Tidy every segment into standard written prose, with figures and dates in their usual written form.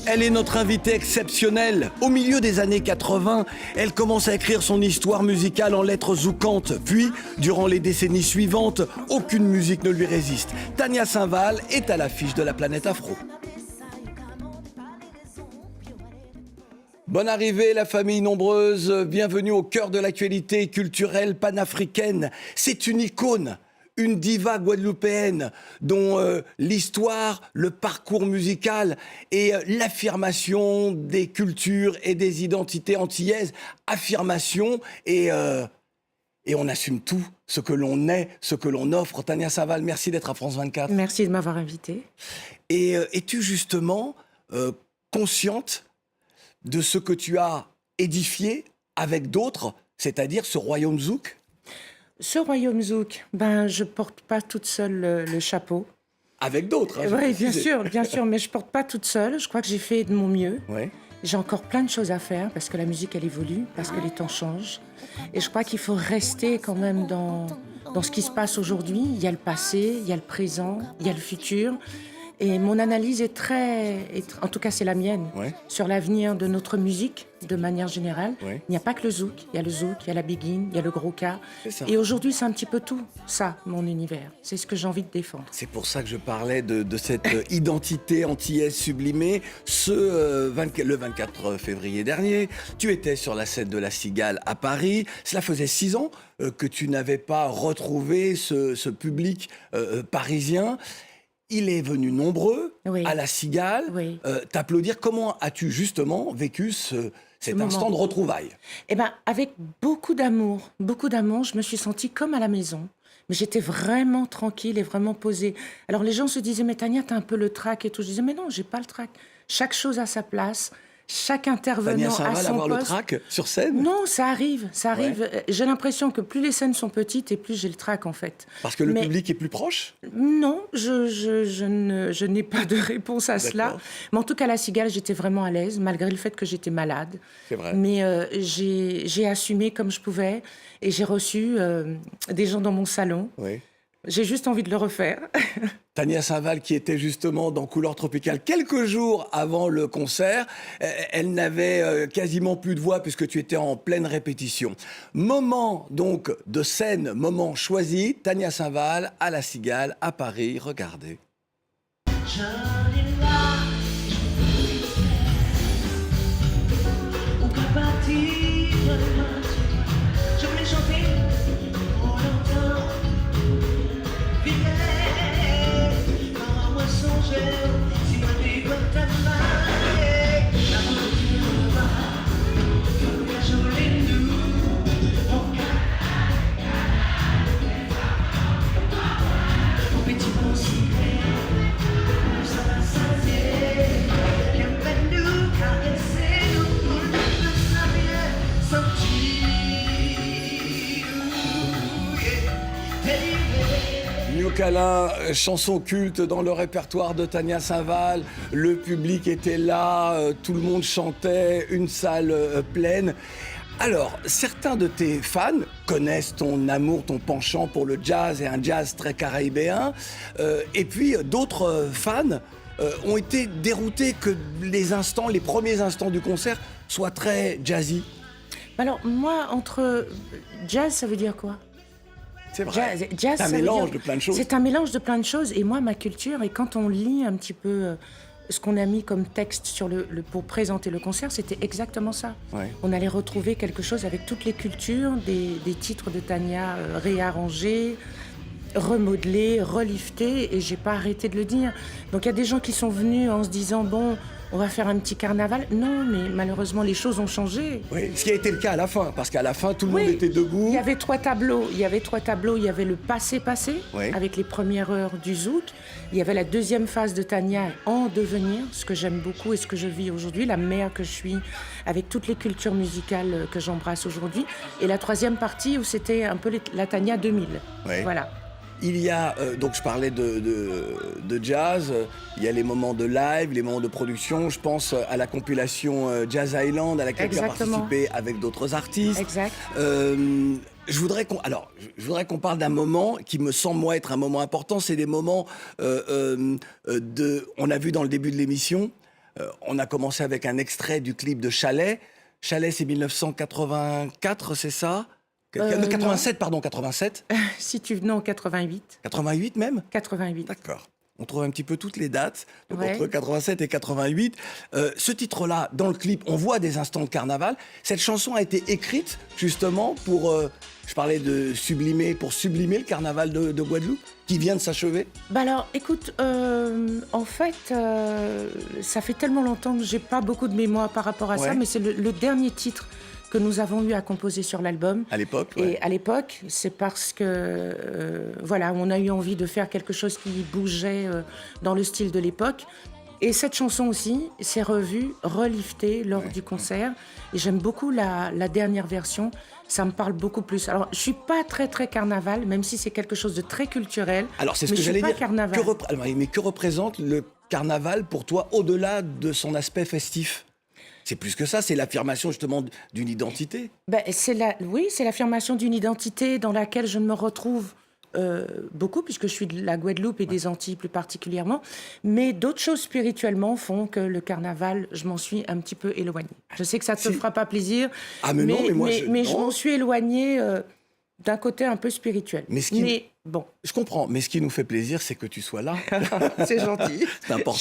Elle est notre invitée exceptionnelle. Au milieu des années 80, elle commence à écrire son histoire musicale en lettres zoukantes. Puis, durant les décennies suivantes, aucune musique ne lui résiste. Tania Saint-Val est à l'affiche de la planète afro. Bonne arrivée, la famille nombreuse. Bienvenue au cœur de l'actualité culturelle panafricaine. C'est une icône, une diva guadeloupéenne dont l'histoire, le parcours musical et l'affirmation des cultures et des identités antillaises. Affirmation et on assume tout, ce que l'on est, ce que l'on offre. Tania Saint-Val, merci d'être à France 24. Merci de m'avoir invitée. Et es-tu justement consciente de ce que tu as édifié avec d'autres, c'est-à-dire ce royaume zouk? Ce royaume zouk, je porte pas toute seule le chapeau. Avec d'autres, hein, Oui, bien sûr, mais je porte pas toute seule. Je crois que j'ai fait de mon mieux. Ouais. J'ai encore plein de choses à faire parce que la musique, elle évolue, parce que les temps changent. Et je crois qu'il faut rester quand même dans ce qui se passe aujourd'hui. Il y a le passé, il y a le présent, il y a le futur. Et mon analyse est en tout cas c'est la mienne, sur l'avenir de notre musique de manière générale. Il n'y a pas que le zouk, il y a le zouk, il y a la biguine, il y a le gros cas. Et aujourd'hui c'est un petit peu tout ça, mon univers. C'est ce que j'ai envie de défendre. C'est pour ça que je parlais de cette identité antillaise sublimée. Le 24 février dernier, tu étais sur la scène de la Cigale à Paris. Cela faisait 6 ans que tu n'avais pas retrouvé ce public parisien. Il est venu nombreux à la Cigale t'applaudir. Comment as-tu justement vécu cet instant de retrouvailles? Avec beaucoup d'amour, je me suis sentie comme à la maison. Mais j'étais vraiment tranquille et vraiment posée. Alors les gens se disaient, mais Tania, t'as un peu le trac et tout. Je disais, mais non, j'ai pas le trac. Chaque chose a sa place. Chaque intervenant a son poste. Avoir le trac sur scène? Non, ça arrive. Ouais. J'ai l'impression que plus les scènes sont petites et plus j'ai le trac en fait. Parce que le public est plus proche? Non, je n'ai pas de réponse à cela. Mais en tout cas, à la Cigale, j'étais vraiment à l'aise, malgré le fait que j'étais malade. C'est vrai. Mais j'ai assumé comme je pouvais et j'ai reçu des gens dans mon salon. Oui. J'ai juste envie de le refaire. Tania Saint-Val, qui était justement dans Couleur Tropicale quelques jours avant le concert, elle n'avait quasiment plus de voix puisque tu étais en pleine répétition. Moment donc de scène, moment choisi, Tania Saint-Val à la Cigale, à Paris, regardez. Je voulais chanter pour longtemps. Si moi vivre ta main, la route va, la jolie nous, au petit bon ciné, ça va s'arrêter, qu'elle nous caresser, nous ne ça rien sentir. Niokala, chanson culte dans le répertoire de Tania Saint-Val. Le public était là, tout le monde chantait, une salle pleine. Alors, certains de tes fans connaissent ton amour, ton penchant pour le jazz et un jazz très caribéen. Et puis, d'autres fans ont été déroutés que les premiers instants du concert soient très jazzy. Alors, moi, entre jazz, ça veut dire quoi ? C'est vrai, jazz, c'est un mélange de plein de choses. C'est un mélange de plein de choses. Et moi, ma culture, et quand on lit un petit peu ce qu'on a mis comme texte pour présenter le concert, c'était exactement ça. Ouais. On allait retrouver quelque chose avec toutes les cultures, des titres de Tania réarrangés, remodelés, reliftés, et j'ai pas arrêté de le dire. Donc il y a des gens qui sont venus en se disant, bon, on va faire un petit carnaval. Non, mais malheureusement, les choses ont changé. Oui, ce qui a été le cas à la fin, parce qu'à la fin, tout le monde était debout. Il y avait 3 tableaux. Il y avait le passé, avec les premières heures du zouk. Il y avait la deuxième phase de Tania en devenir, ce que j'aime beaucoup et ce que je vis aujourd'hui, la mère que je suis, avec toutes les cultures musicales que j'embrasse aujourd'hui. Et la troisième partie où c'était un peu la Tania 2000. Oui. Voilà. Il y a, donc je parlais de jazz, il y a les moments de live, les moments de production. Je pense à la compilation Jazz Island, à laquelle tu as participé avec d'autres artistes. Exact. Je voudrais qu'on parle d'un moment qui me semble, moi, être un moment important. C'est des moments, on a vu dans le début de l'émission, On a commencé avec un extrait du clip de Chalet. Chalet, c'est 1984, c'est ça 87, pardon, 87. Si tu non, 88. 88 même 88. D'accord. On trouve un petit peu toutes les dates, donc Ouais. entre 87 et 88. Ce titre-là, dans le clip, on voit des instants de carnaval. Cette chanson a été écrite justement pour, je parlais de sublimer, pour sublimer le carnaval de Guadeloupe, qui vient de s'achever. Bah alors, écoute, en fait, ça fait tellement longtemps que j'ai pas beaucoup de mémoire par rapport à ça, Ouais. mais c'est le dernier titre que nous avons eu à composer sur l'album. À l'époque, Et ouais. à l'époque, c'est parce que, voilà, on a eu envie de faire quelque chose qui bougeait dans le style de l'époque. Et cette chanson aussi s'est revue, reliftée lors Ouais. du concert. Et j'aime beaucoup la dernière version. Ça me parle beaucoup plus. Alors, je suis pas très, très carnaval, même si c'est quelque chose de très culturel. Alors c'est ce mais que je suis j'allais pas dire. carnaval. Mais que représente le carnaval pour toi, au-delà de son aspect festif? C'est plus que ça, c'est l'affirmation justement d'une identité. Ben, oui, c'est l'affirmation d'une identité dans laquelle je me retrouve beaucoup, puisque je suis de la Guadeloupe et des Antilles plus particulièrement. Mais d'autres choses spirituellement font que le carnaval, je m'en suis un petit peu éloignée. Je sais que ça ne te Si. fera pas plaisir. Ah mais non, mais moi je non. m'en suis éloignée d'un côté un peu spirituel. Mais ce qui- bon, Je comprends, mais ce qui nous fait plaisir, c'est que tu sois là. c'est gentil. C'est important.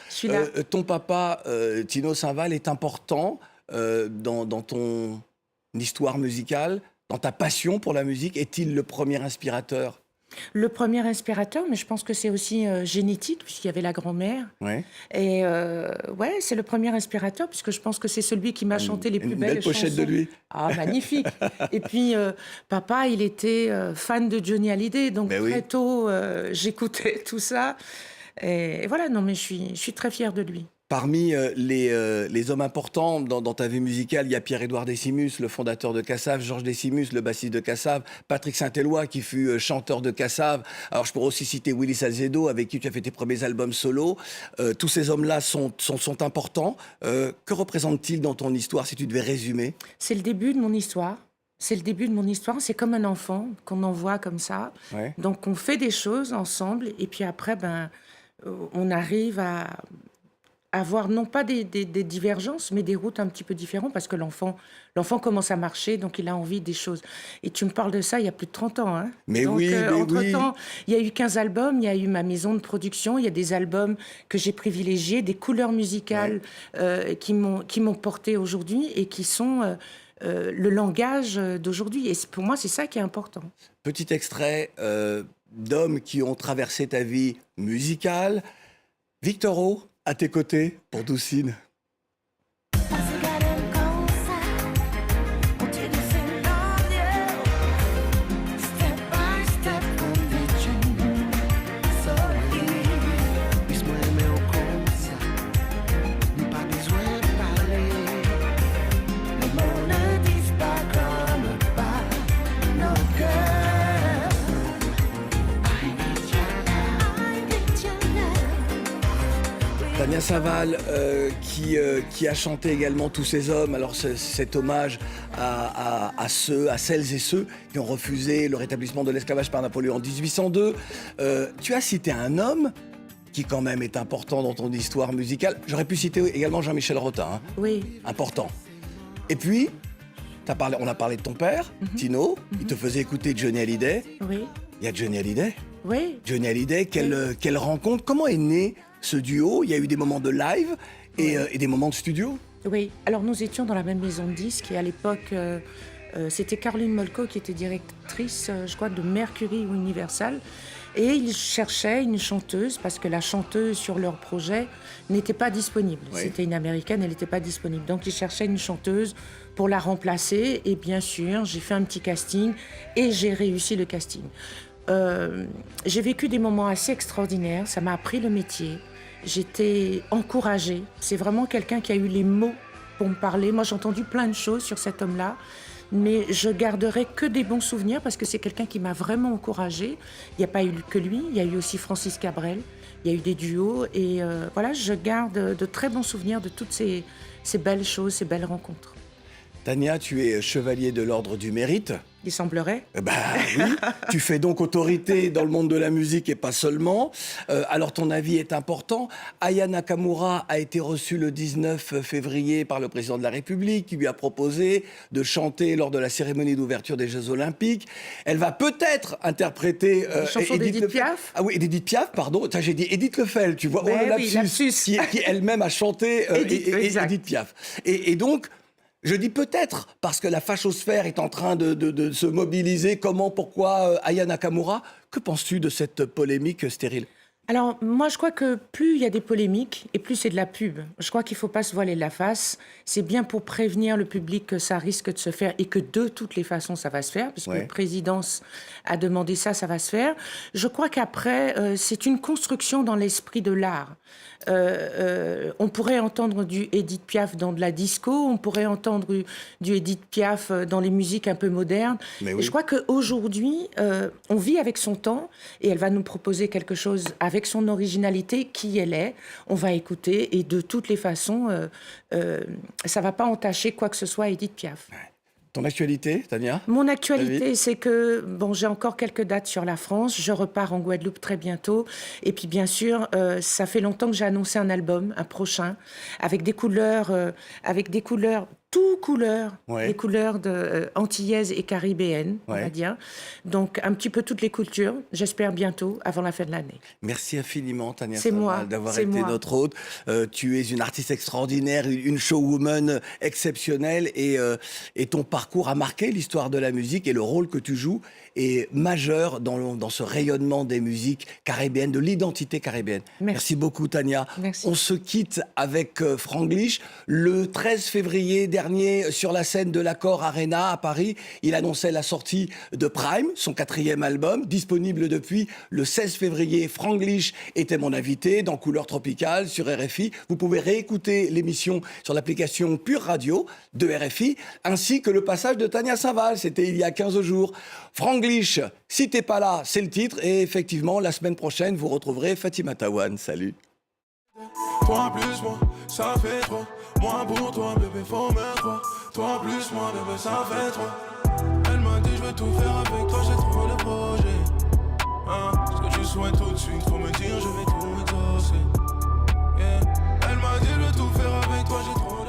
Je suis là. Ton papa, Tino Saint-Val, est important dans ton histoire musicale, dans ta passion pour la musique. Est-il le premier inspirateur? Le premier inspirateur, mais je pense que c'est aussi génétique, puisqu'il y avait la grand-mère. Ouais. Et ouais, c'est le premier inspirateur, puisque je pense que c'est celui qui m'a chanté les plus Une belles belle pochette chansons. de lui. Ah, magnifique. Et puis, papa, il était fan de Johnny Hallyday, donc Ben oui. très tôt, j'écoutais tout ça. Et voilà, non, mais je suis très fière de lui. Parmi les hommes importants dans ta vie musicale, il y a Pierre-Édouard Décimus, le fondateur de Cassave, Georges Décimus, le bassiste de Cassave, Patrick Saint-Éloi, qui fut chanteur de Cassave. Alors, je pourrais aussi citer Willy Salcedo, avec qui tu as fait tes premiers albums solo. Tous ces hommes-là sont importants. Que représentent-ils dans ton histoire, si tu devais résumer? C'est le début de mon histoire. C'est le début de mon histoire. C'est comme un enfant qu'on envoie comme ça. Ouais. Donc, on fait des choses ensemble. Et puis après, on arrive à avoir non pas des divergences, mais des routes un petit peu différentes, parce que l'enfant commence à marcher, donc il a envie des choses. Et tu me parles de ça il y a plus de 30 ans. Hein. Mais donc, oui, mais entre-temps, il y a eu 15 albums, il y a eu ma maison de production, il y a des albums que j'ai privilégiés, des couleurs musicales qui m'ont porté aujourd'hui et qui sont le langage d'aujourd'hui. Et pour moi, c'est ça qui est important. Petit extrait d'hommes qui ont traversé ta vie musicale. Victor O, à tes côtés, pour Doucine. Tania Saint-Val, qui a chanté également Tous ces hommes. Alors cet hommage à celles et ceux qui ont refusé le rétablissement de l'esclavage par Napoléon en 1802. Tu as cité un homme qui quand même est important dans ton histoire musicale. J'aurais pu citer également Jean-Michel Rotin, hein. Oui. Important. Et puis, on a parlé de ton père, Tino. Il te faisait écouter Johnny Hallyday. Oui. Il y a Johnny Hallyday. Oui. Johnny Hallyday, quelle rencontre. Comment est né ce duo? Il y a eu des moments de live et des moments de studio. Oui, alors nous étions dans la même maison de disques et à l'époque, c'était Caroline Molko qui était directrice, je crois, de Mercury ou Universal. Et ils cherchaient une chanteuse parce que la chanteuse sur leur projet n'était pas disponible. Oui. C'était une américaine, elle n'était pas disponible. Donc ils cherchaient une chanteuse pour la remplacer. Et bien sûr, j'ai fait un petit casting et j'ai réussi le casting. J'ai vécu des moments assez extraordinaires. Ça m'a appris le métier. J'étais encouragée. C'est vraiment quelqu'un qui a eu les mots pour me parler. Moi, j'ai entendu plein de choses sur cet homme-là, mais je garderai que des bons souvenirs parce que c'est quelqu'un qui m'a vraiment encouragée. Il n'y a pas eu que lui, il y a eu aussi Francis Cabrel, il y a eu des duos, et voilà, je garde de très bons souvenirs de toutes ces belles choses, ces belles rencontres. Tania, tu es chevalier de l'Ordre du Mérite Il semblerait. Bah oui, tu fais donc autorité dans le monde de la musique et pas seulement. Alors ton avis est important. Aya Nakamura a été reçue le 19 février par le président de la République qui lui a proposé de chanter lors de la cérémonie d'ouverture des Jeux Olympiques. Elle va peut-être interpréter Une chanson d'Édith Piaf. Ah oui, Édith Piaf, pardon. J'ai dit Édith Lefel, tu vois. Mais Oh, oui, le lapsus. qui elle-même a chanté Exact. Édith Piaf. Et donc, je dis peut-être, parce que la fachosphère est en train de se mobiliser. Comment, pourquoi Aya Nakamura? Que penses-tu de cette polémique stérile? Alors, moi, je crois que plus il y a des polémiques et plus c'est de la pub. Je crois qu'il ne faut pas se voiler la face. C'est bien pour prévenir le public que ça risque de se faire et que de toutes les façons, ça va se faire, puisque Ouais. la présidence a demandé ça, ça va se faire. Je crois qu'après, c'est une construction dans l'esprit de l'art. On pourrait entendre du Édith Piaf dans de la disco, on pourrait entendre du Édith Piaf dans les musiques un peu modernes. Mais Et oui. je crois qu'aujourd'hui, on vit avec son temps et elle va nous proposer quelque chose avec son originalité, qui elle est. On va écouter et de toutes les façons, ça va pas entacher quoi que ce soit à Édith Piaf. Ton actualité, Tania? Mon actualité, David c'est que bon, j'ai encore quelques dates sur la France. Je repars en Guadeloupe très bientôt. Et puis, bien sûr, ça fait longtemps que j'ai annoncé un album, un prochain, avec des couleurs, tout couleurs, Ouais. des couleurs antillaises et caribéennes, on Ouais. va dire. Donc, un petit peu toutes les cultures. J'espère bientôt, avant la fin de l'année. Merci infiniment, Tania C'est Saval, moi, d'avoir c'est été moi. notre hôte. Tu es une artiste extraordinaire, une showwoman exceptionnelle et ton parcours a marqué l'histoire de la musique et le rôle que tu joues est majeur dans ce rayonnement des musiques caribéennes, de l'identité caribéenne. Merci. Beaucoup, Tania. Merci. On se quitte avec Franglish. Le 13 février dernier, sur la scène de l'Accor Arena à Paris, il annonçait la sortie de Prime, son 4e album, disponible depuis le 16 février. Franglish était mon invité dans Couleurs Tropicales sur RFI. Vous pouvez réécouter l'émission sur l'application Pure Radio de RFI, ainsi que le passage de Tania Saval. C'était il y a 15 jours. Franglish, si t'es pas là, c'est le titre. Et effectivement, la semaine prochaine, vous retrouverez Fatima Tawan. Salut. Toi plus moi, ça fait trop. Moi pour toi, bébé, faut mettre toi. Toi plus moi, bébé, ça fait trop. Elle m'a dit, je veux tout faire avec toi, j'ai trop de projets. Hein, ce que tu souhaites tout de suite, faut me dire, je vais tout exaucer. Yeah. Elle m'a dit, je veux tout faire avec toi, j'ai trop de